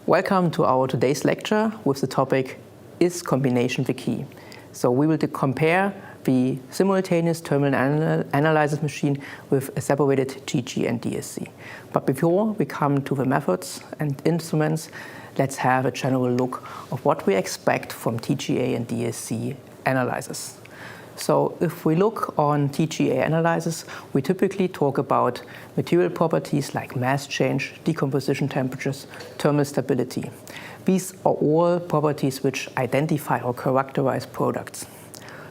Welcome to our today's lecture with the topic, Is Combination the Key? So we will compare the simultaneous thermal analysis machine with a separated TGA and DSC. But before we come to the methods and instruments, let's have a general look of what we expect from TGA and DSC analyzers. So if we look on TGA analysis, we typically talk about material properties like mass change, decomposition temperatures, thermal stability. These are all properties which identify or characterize products.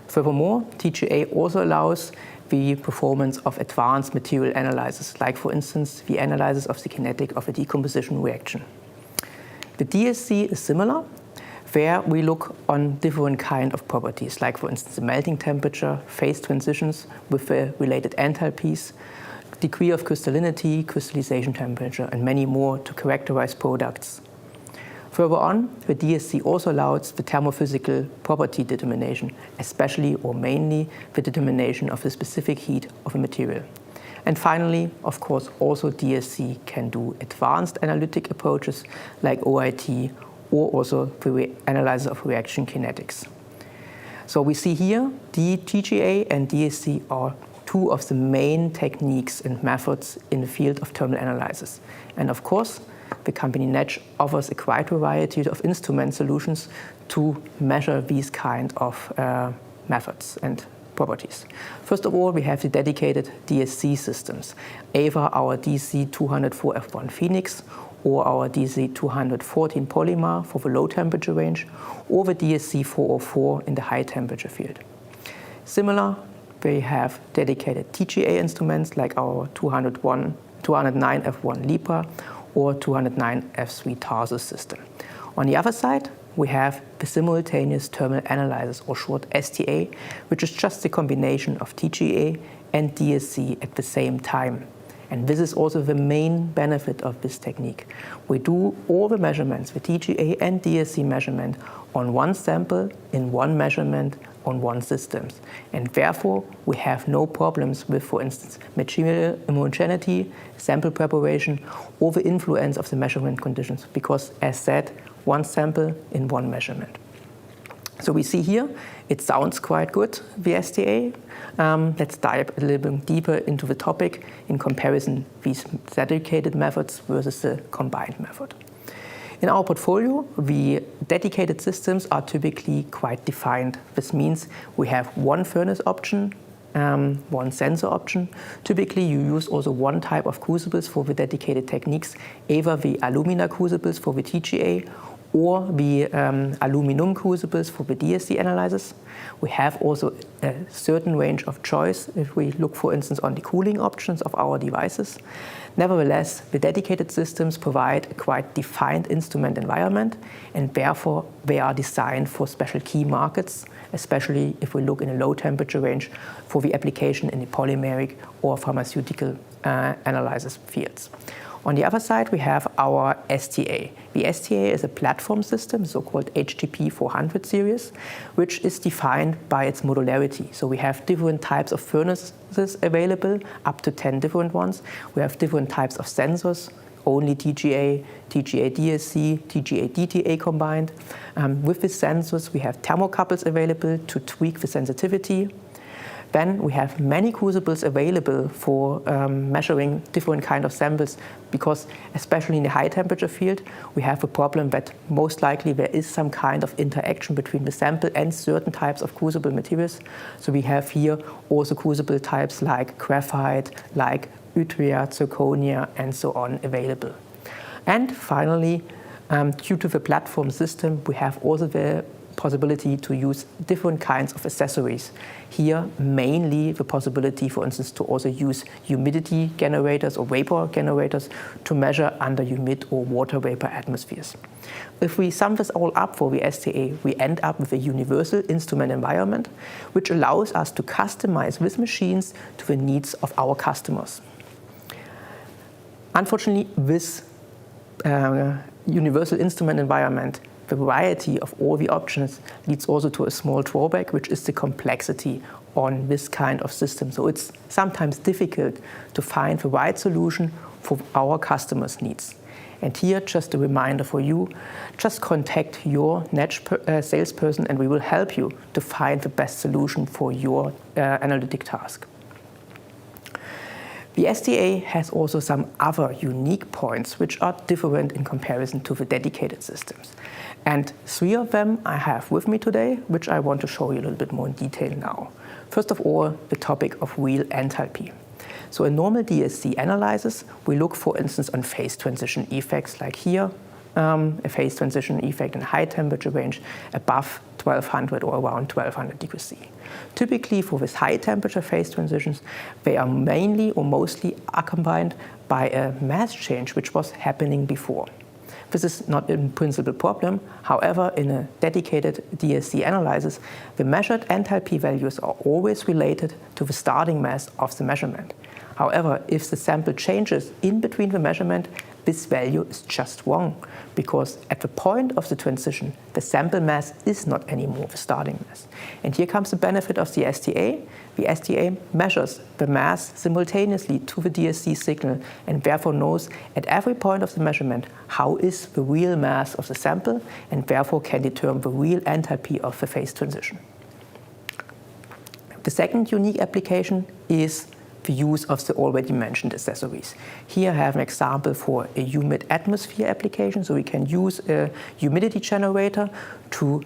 Furthermore, TGA also allows the performance of advanced material analysis, like for instance, the analysis of the kinetic of a decomposition reaction. The DSC is similar, where we look on different kind of properties, like for instance the melting temperature, phase transitions with the related enthalpies, degree of crystallinity, crystallization temperature, and many more to characterize products. Further on, the DSC also allows the thermophysical property determination, especially or mainly the determination of the specific heat of a material. And finally, of course, also DSC can do advanced analytic approaches like OIT or also the analysis of reaction kinetics. So we see here the TGA and DSC are two of the main techniques and methods in the field of thermal analysis. And of course, the company NETZSCH offers a wide variety of instrument solutions to measure these kind of methods and properties. First of all, we have the dedicated DSC systems, either our DC204F1 Phoenix or our DC214 Polymer for the low temperature range, or the DSC404 in the high temperature field. Similar, we have dedicated TGA instruments like our 209F1 Libra or 209F3 Tarsus system. On the other side, we have the Simultaneous Thermal Analysis, or short STA, which is just the combination of TGA and DSC at the same time. And this is also the main benefit of this technique. We do all the measurements, the TGA and DSC measurement, on one sample, in one measurement, on one system. And therefore, we have no problems with, for instance, material homogeneity, sample preparation, or the influence of the measurement conditions, because as said, one sample in one measurement. So we see here, it sounds quite good, the STA. Let's dive a little bit deeper into the topic in comparison these dedicated methods versus the combined method. In our portfolio, the dedicated systems are typically quite defined. This means we have one furnace option, one sensor option. Typically, you use also one type of crucibles for the dedicated techniques, either the alumina crucibles for the TGA or the aluminum crucibles for the DSC analysis. We have also a certain range of choice if we look, for instance, on the cooling options of our devices. Nevertheless, the dedicated systems provide a quite defined instrument environment, and therefore they are designed for special key markets, especially if we look in a low temperature range for the application in the polymeric or pharmaceutical analysis fields. On the other side, we have our STA. The STA is a platform system, so-called HTP 400 series, which is defined by its modularity. So we have different types of furnaces available, up to 10 different ones. We have different types of sensors, only TGA, TGA DSC, TGA DTA combined. With these sensors, we have thermocouples available to tweak the sensitivity. Then we have many crucibles available for measuring different kind of samples, because especially in the high temperature field, we have a problem that most likely there is some kind of interaction between the sample and certain types of crucible materials. So we have here also crucible types like graphite, like yttria, zirconia, and so on available. And finally, due to the platform system, we have also the possibility to use different kinds of accessories. Here, mainly the possibility, for instance, to also use humidity generators or vapor generators to measure under humid or water vapor atmospheres. If we sum this all up for the STA, we end up with a universal instrument environment, which allows us to customize these machines to the needs of our customers. Unfortunately, this universal instrument environment, the variety of all the options, leads also to a small drawback, which is the complexity on this kind of system. So it's sometimes difficult to find the right solution for our customers' needs. And here, just a reminder for you, just contact your NETZSCH salesperson and we will help you to find the best solution for your analytic task. The STA has also some other unique points which are different in comparison to the dedicated systems. And 3 of them I have with me today, which I want to show you a little bit more in detail now. First of all, the topic of real enthalpy. So in normal DSC analysis, we look, for instance, on phase transition effects like here, a phase transition effect in a high temperature range above 1200 or around 1200 degrees C. Typically for this high temperature phase transitions, they are mainly or mostly accompanied by a mass change which was happening before. This is not in principle a problem. However, in a dedicated DSC analysis, the measured enthalpy values are always related to the starting mass of the measurement. However, if the sample changes in between the measurement, this value is just wrong, because at the point of the transition, the sample mass is not anymore the starting mass. And here comes the benefit of the STA. The STA measures the mass simultaneously to the DSC signal and therefore knows at every point of the measurement how is the real mass of the sample and therefore can determine the real enthalpy of the phase transition. The second unique application is the use of the already mentioned accessories. Here I have an example for a humid atmosphere application. So we can use a humidity generator to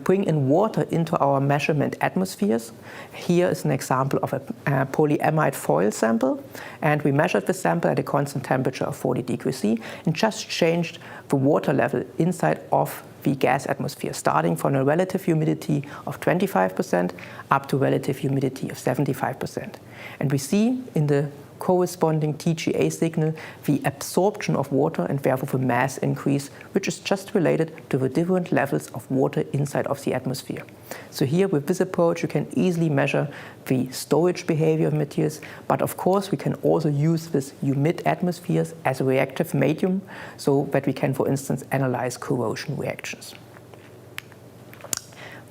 bring in water into our measurement atmospheres. Here is an example of a polyamide foil sample, and we measured the sample at a constant temperature of 40 degrees C and just changed the water level inside of the gas atmosphere, starting from a relative humidity of 25% up to relative humidity of 75%. And we see in the corresponding TGA signal the absorption of water and therefore the mass increase, which is just related to the different levels of water inside of the atmosphere. So here with this approach you can easily measure the storage behavior of materials, but of course we can also use this humid atmospheres as a reactive medium so that we can, for instance, analyze corrosion reactions.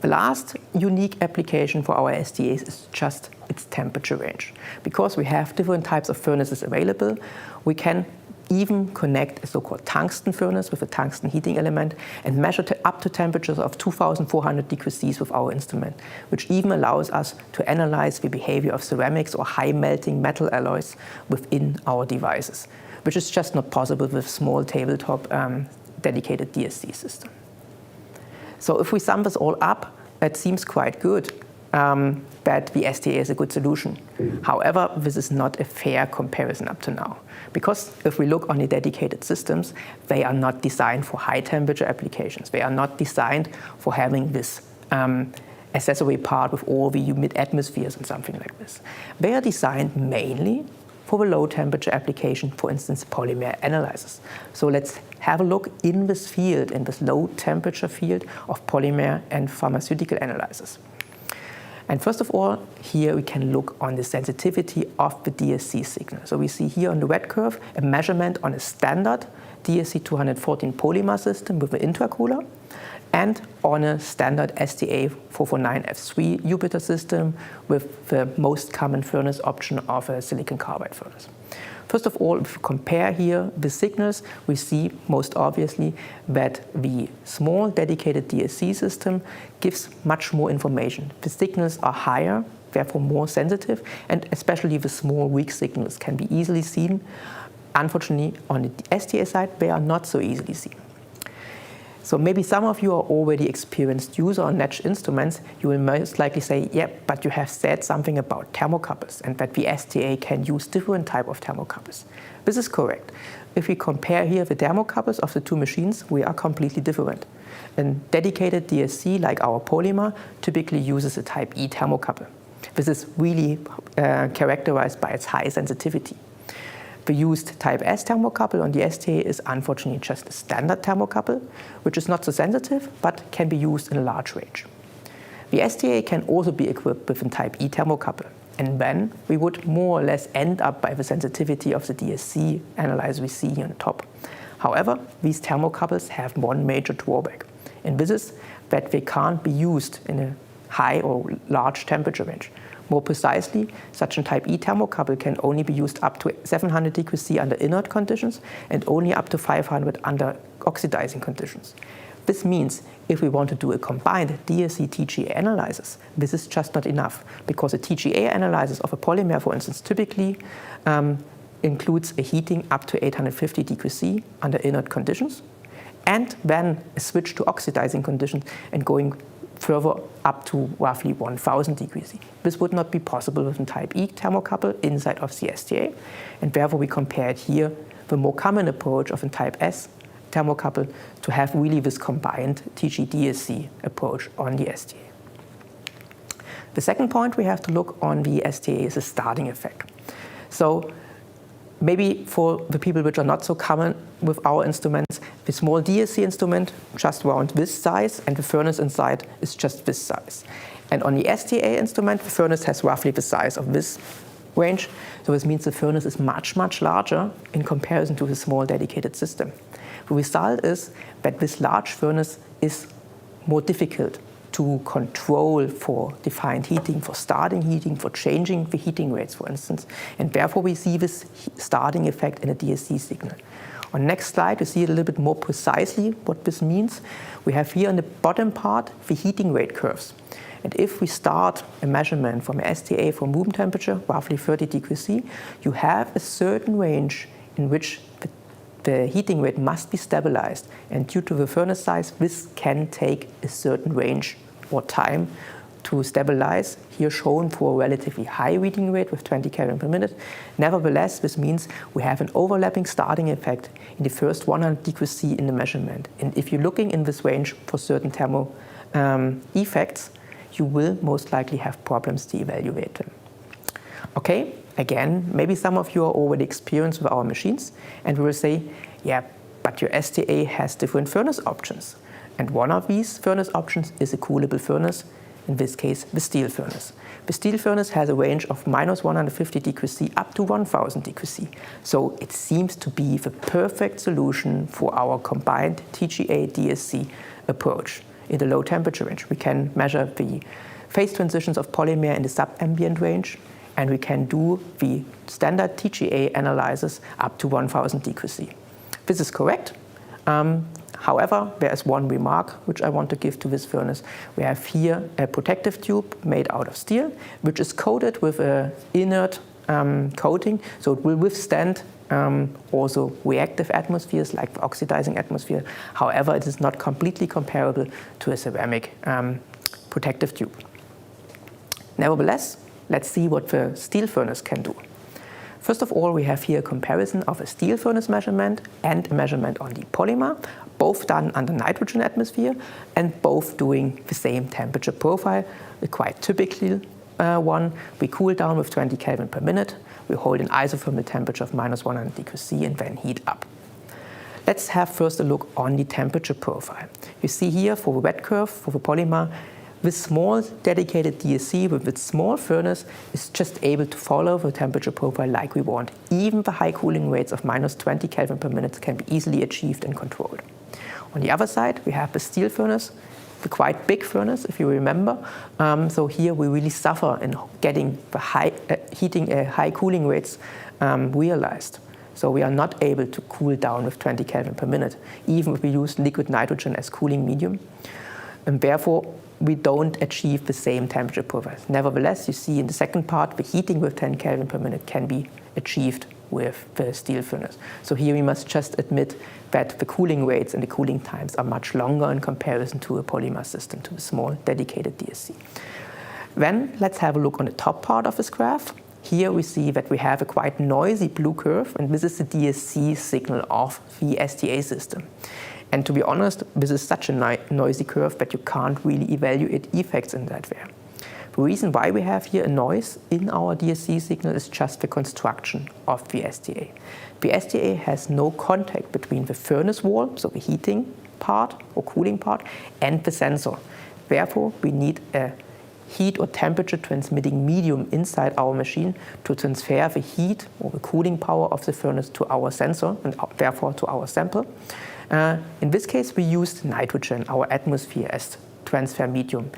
The last unique application for our STAs is just its temperature range. Because we have different types of furnaces available, we can even connect a so-called tungsten furnace with a tungsten heating element and measure up to temperatures of 2400 degrees C with our instrument, which even allows us to analyze the behavior of ceramics or high melting metal alloys within our devices, which is just not possible with small tabletop dedicated DSC system. So if we sum this all up, that seems quite good, that the STA is a good solution. However, this is not a fair comparison up to now. Because if we look on the dedicated systems, they are not designed for high temperature applications. They are not designed for having this accessory part with all the humid atmospheres and something like this. They are designed mainly for the low temperature application, for instance, polymer analysis. So let's have a look in this field, in this low temperature field of polymer and pharmaceutical analysis. And first of all, here we can look on the sensitivity of the DSC signal. So we see here on the red curve a measurement on a standard DSC 214 polymer system with an intercooler, and on a standard STA 449F3 Jupiter system with the most common furnace option of a silicon carbide furnace. First of all, if we compare here the signals, we see most obviously that the small dedicated DSC system gives much more information. The signals are higher, therefore more sensitive, and especially the small weak signals can be easily seen. Unfortunately, on the STA side, they are not so easily seen. So maybe some of you are already experienced user on NETZSCH instruments. You will most likely say, yeah, but you have said something about thermocouples and that the STA can use different type of thermocouples. This is correct. If we compare here the thermocouples of the two machines, we are completely different. A dedicated DSC, like our polymer, typically uses a type E thermocouple. This is really characterized by its high sensitivity. The used type S thermocouple on the STA is unfortunately just a standard thermocouple, which is not so sensitive, but can be used in a large range. The STA can also be equipped with a type E thermocouple, and then we would more or less end up by the sensitivity of the DSC analyzer we see here on top. However, these thermocouples have one major drawback, and this is that they can't be used in a high or large temperature range. More precisely, such a type E thermocouple can only be used up to 700 degrees C under inert conditions and only up to 500 under oxidizing conditions. This means if we want to do a combined DSC TGA analysis, this is just not enough, because a TGA analysis of a polymer, for instance, typically includes a heating up to 850 degrees C under inert conditions, and then a switch to oxidizing conditions and going further up to roughly 1000 degrees C. This would not be possible with a type E thermocouple inside of the STA, and therefore we compared here the more common approach of a type S thermocouple to have really this combined TGA+DSC approach on the STA. The second point we have to look on the STA is the starting effect. So maybe for the people which are not so common with our instruments, the small DSC instrument just around this size, and the furnace inside is just this size. And on the STA instrument, the furnace has roughly the size of this range. So this means the furnace is much, much larger in comparison to the small dedicated system. The result is that this large furnace is more difficult to control for defined heating, for starting heating, for changing the heating rates, for instance. And therefore, we see this starting effect in a DSC signal. On next slide, you see a little bit more precisely what this means. We have here on the bottom part the heating rate curves. And if we start a measurement from a STA from room temperature, roughly 30 degrees C, you have a certain range in which the heating rate must be stabilized. And due to the furnace size, this can take a certain range or time to stabilize, here shown for a relatively high reading rate with 20 Kelvin per minute. Nevertheless, this means we have an overlapping starting effect in the first 100 degrees C in the measurement. And if you're looking in this range for certain thermal effects, you will most likely have problems to evaluate them. Okay, again, maybe some of you are already experienced with our machines, and we will say, yeah, but your STA has different furnace options. And one of these furnace options is a coolable furnace, in this case, the steel furnace. The steel furnace has a range of minus 150 degrees C up to 1000 degrees C. So it seems to be the perfect solution for our combined TGA+DSC approach. In the low temperature range, we can measure the phase transitions of polymer in the sub-ambient range, and we can do the standard TGA analysis up to 1000 degrees C. This is correct. However, there is one remark which I want to give to this furnace. We have here a protective tube made out of steel, which is coated with an inert coating, so it will withstand also reactive atmospheres like the oxidizing atmosphere. However, it is not completely comparable to a ceramic protective tube. Nevertheless, let's see what the steel furnace can do. First of all, we have here a comparison of a steel furnace measurement and a measurement on the polymer, both done under nitrogen atmosphere and both doing the same temperature profile, a quite typical one. We cool down with 20 Kelvin per minute. We hold an isothermal temperature of minus 100 degrees C and then heat up. Let's have first a look on the temperature profile. You see here for the wet curve, for the polymer, this small dedicated DSC with its small furnace is just able to follow the temperature profile like we want. Even the high cooling rates of minus 20 Kelvin per minute can be easily achieved and controlled. On the other side, we have the steel furnace, the quite big furnace, if you remember. So here we really suffer in getting the heating high cooling rates realized. So we are not able to cool down with 20 Kelvin per minute, even if we use liquid nitrogen as cooling medium. And therefore, we don't achieve the same temperature profile. Nevertheless, you see in the second part, the heating with 10 Kelvin per minute can be achieved with the steel furnace. So here we must just admit that the cooling rates and the cooling times are much longer in comparison to a polymer system, to a small dedicated DSC. Then let's have a look on the top part of this graph. Here we see that we have a quite noisy blue curve, and this is the DSC signal of the STA system. And to be honest, this is such a noisy curve that you can't really evaluate effects in that way. The reason why we have here a noise in our DSC signal is just the construction of the STA. The STA has no contact between the furnace wall, so the heating part or cooling part, and the sensor. Therefore, we need a heat or temperature transmitting medium inside our machine to transfer the heat or the cooling power of the furnace to our sensor and therefore to our sample. In this case, we used nitrogen, our atmosphere, as transfer medium.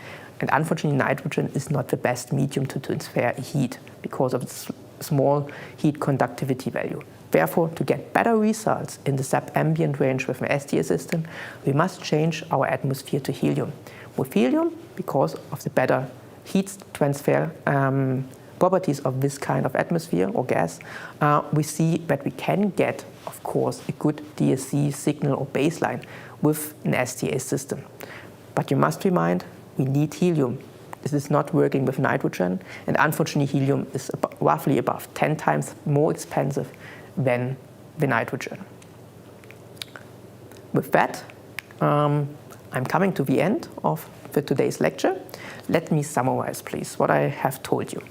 And unfortunately, nitrogen is not the best medium to transfer heat because of its small heat conductivity value. Therefore, to get better results in the sub-ambient range with an STA system, we must change our atmosphere to helium. With helium, because of the better heat transfer properties of this kind of atmosphere or gas, we see that we can get, of course, a good DSC signal or baseline with an STA system. But you must remind, we need helium. This is not working with nitrogen, and unfortunately helium is roughly above 10 times more expensive than the nitrogen. With that, I'm coming to the end of today's lecture. Let me summarize, please, what I have told you.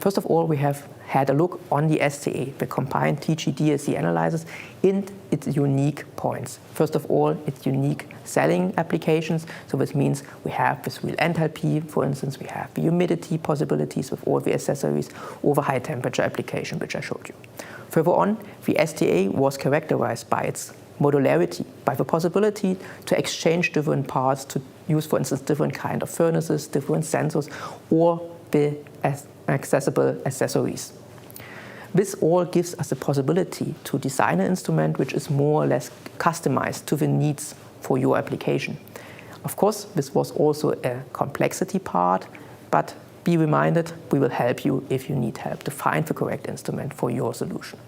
First of all, we have had a look on the STA, the combined TGA+DSC analysis, in its unique points. First of all, its unique selling applications. So this means we have this real enthalpy, for instance, we have the humidity possibilities with all the accessories over high temperature application, which I showed you. Further on, the STA was characterized by its modularity, by the possibility to exchange different parts, to use, for instance, different kind of furnaces, different sensors, or the accessible accessories. This all gives us the possibility to design an instrument which is more or less customized to the needs for your application. Of course, this was also a complexity part, but be reminded, we will help you if you need help to find the correct instrument for your solution.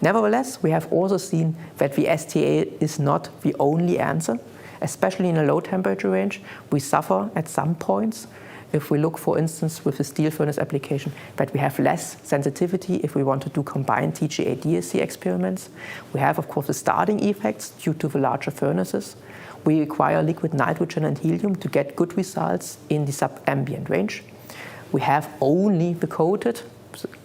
Nevertheless, we have also seen that the STA is not the only answer, especially in a low temperature range. We suffer at some points. If we look, for instance, with the steel furnace application, that we have less sensitivity if we want to do combined TGA+DSC experiments. We have, of course, the starting effects due to the larger furnaces. We require liquid nitrogen and helium to get good results in the sub-ambient range. We have only the coated,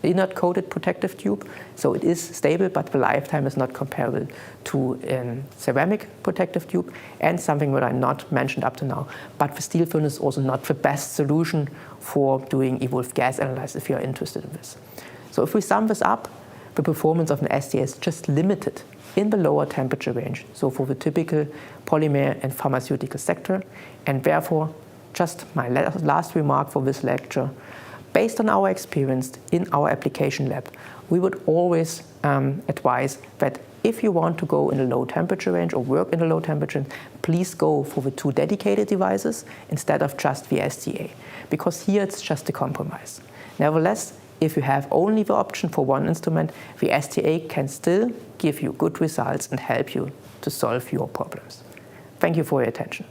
inert coated protective tube, so it is stable, but the lifetime is not comparable to a ceramic protective tube, and something that I not mentioned up to now, but the steel furnace is also not the best solution for doing evolved gas analysis if you are interested in this. So if we sum this up, the performance of an STA is just limited in the lower temperature range, so for the typical polymer and pharmaceutical sector, and therefore, just my last remark for this lecture, based on our experience in our application lab, we would always advise that if you want to go in a low temperature range or work in a low temperature, please go for the 2 dedicated devices instead of just the STA, because here it's just a compromise. Nevertheless, if you have only the option for one instrument, the STA can still give you good results and help you to solve your problems. Thank you for your attention.